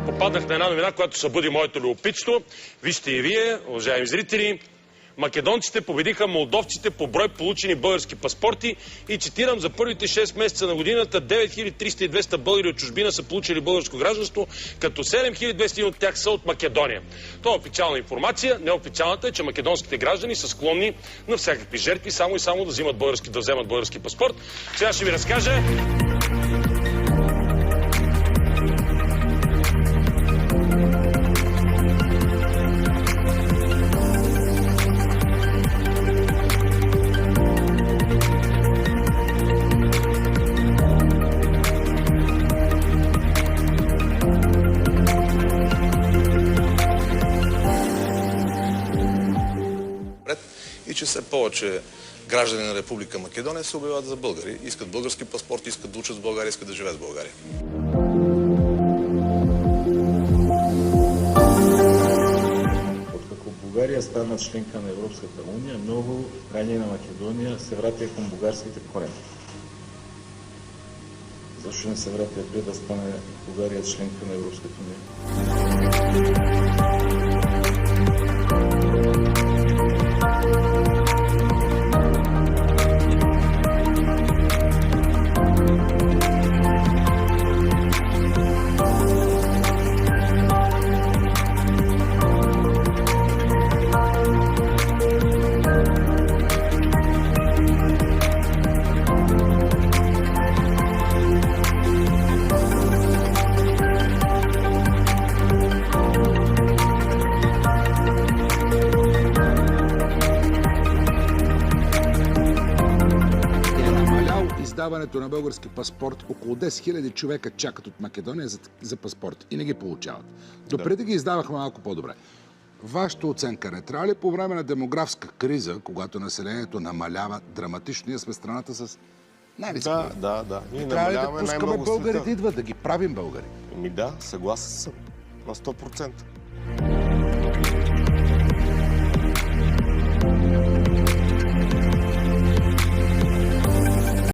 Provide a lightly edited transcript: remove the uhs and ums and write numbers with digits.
попаднах на една новина, която събуди моето любопитство. Вижте и вие, уважаеми зрители, македонците победиха молдовците по брой получени български паспорти и цитирам: за първите 6 месеца на годината 9300 българи от чужбина са получили българско гражданство, като 7200 от тях са от Македония. Това е официална информация. Неофициалната е, че македонските граждани са склонни на всякакви жертви, само и само да вземат български паспорт. Сега ще ви разкажа. И че все повече граждани на Република Македония се обявяват за българи. Искат български паспорт, искат да учат в България, искат да живеят в България. Откако България стана членка на Европската уния, много граждани на Македония се вратиха към българските корени. Защо не се вратиха преди да стане България членка на Европската уния? Издаването на български паспорт, около 10 000 човека чакат от Македония за паспорт и не ги получават. Допреди ги издавахме малко по-добре. Вашата оценка, не трябва ли по време на демографска криза, когато населението намалява драматично, ние сме страната с най-висока? Да. Ние трябва ли да намаляваме пускаме българите да идват, да ги правим българи? Да, съгласен съм. На 100%.